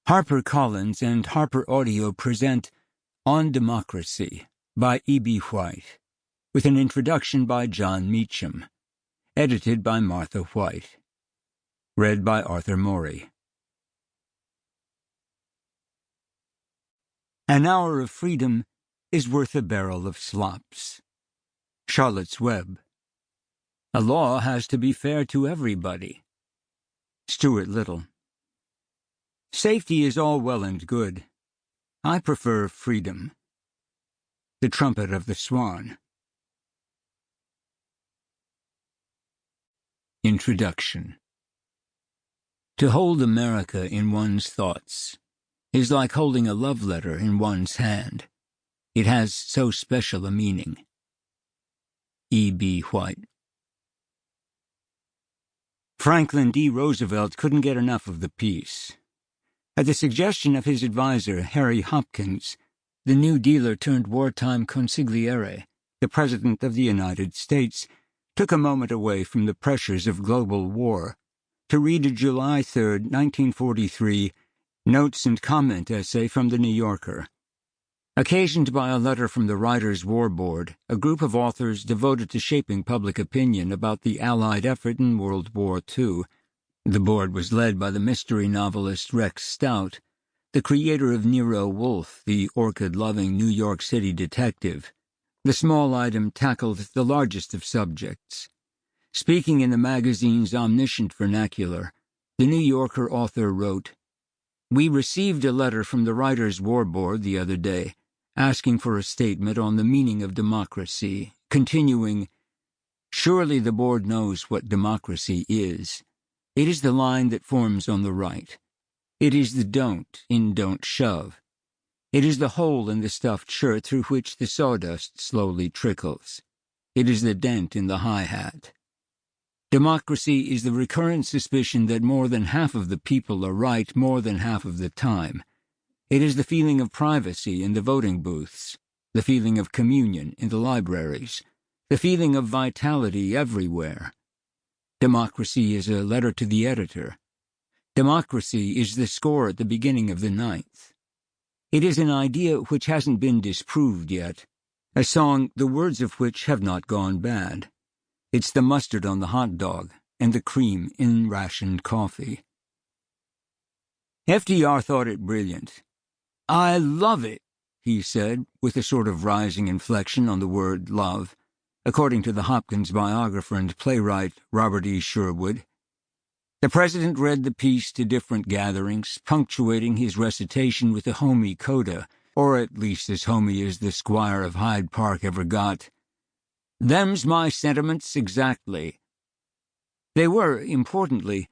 HarperCollins and Harper Audio present On Democracy by E.B. White, with an introduction by Jon Meacham, edited by Martha White, read by Arthur Morey. An hour of freedom is worth a barrel of slops. Charlotte's Web. A law has to be fair to everybody. Stuart Little. Safety is all well and good. I prefer freedom. The Trumpet of the Swan. Introduction. To hold America in one's thoughts is like holding a love letter in one's hand. It has so special a meaning. E.B. White. Franklin D. Roosevelt couldn't get enough of the peace. At the suggestion of his advisor, Harry Hopkins, the New Dealer turned wartime consigliere, the President of the United States took a moment away from the pressures of global war to read a July 3, 1943, notes and comment essay from The New Yorker. Occasioned by a letter from the Writers' War Board, a group of authors devoted to shaping public opinion about the Allied effort in World War II, the board was led by the mystery novelist Rex Stout, the creator of Nero Wolfe, the orchid-loving New York City detective. The small item tackled the largest of subjects. Speaking in the magazine's omniscient vernacular, the New Yorker author wrote, "We received a letter from the Writers' War Board the other day, asking for a statement on the meaning of democracy, continuing, 'Surely the board knows what democracy is. It is the line that forms on the right. It is the don't in Don't Shove. It is the hole in the stuffed shirt through which the sawdust slowly trickles. It is the dent in the hi-hat. Democracy is the recurrent suspicion that more than half of the people are right more than half of the time. It is the feeling of privacy in the voting booths, the feeling of communion in the libraries, the feeling of vitality everywhere. Democracy is a letter to the editor. Democracy is the score at the beginning of the ninth. It is an idea which hasn't been disproved yet, a song the words of which have not gone bad. It's the mustard on the hot dog and the cream in rationed coffee." FDR thought it brilliant. "I love it," he said, with a sort of rising inflection on the word love, according to the Hopkins biographer and playwright Robert E. Sherwood. The president read the piece to different gatherings, punctuating his recitation with a homey coda, or at least as homey as the Squire of Hyde Park ever got. "Them's my sentiments exactly." They were, importantly,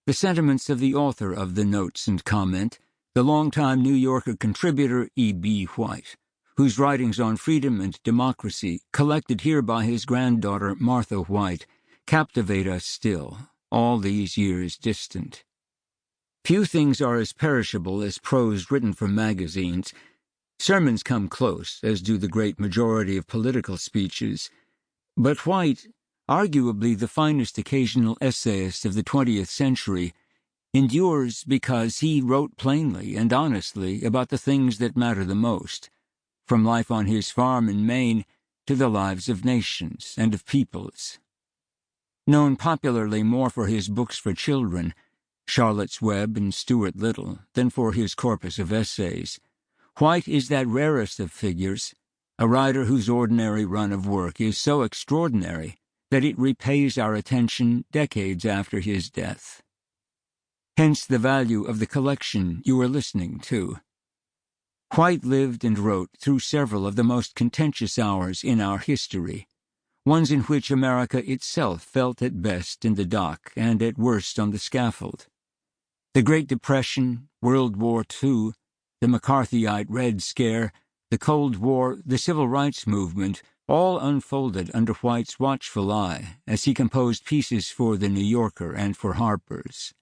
the sentiments of the author of the notes and comment, the longtime New Yorker contributor E.B. White, whose writings on freedom and democracy, collected here by his granddaughter Martha White, captivate us still, all these years distant. Few things are as perishable as prose written for magazines. Sermons come close, as do the great majority of political speeches. But White, arguably the finest occasional essayist of the 20th century, endures because he wrote plainly and honestly about the things that matter the most, from life on his farm in Maine to the lives of nations and of peoples. Known popularly more for his books for children, Charlotte's Web and Stuart Little, than for his corpus of essays, White is that rarest of figures, a writer whose ordinary run of work is so extraordinary that it repays our attention decades after his death. Hence the value of the collection you are listening to. White lived and wrote through several of the most contentious hours in our history, ones in which America itself felt at best in the dock and at worst on the scaffold. The Great Depression, World War II, the McCarthyite Red Scare, the Cold War, the Civil Rights Movement, all unfolded under White's watchful eye as he composed pieces for The New Yorker and for Harper's.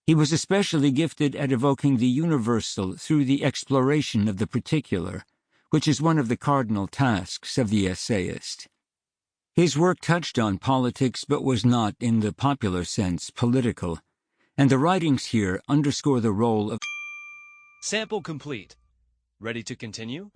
He was especially gifted at evoking the universal through the exploration of the particular, which is one of the cardinal tasks of the essayist. His work touched on politics but was not, in the popular sense, political, and the writings here underscore the role of Sample complete. Ready to continue?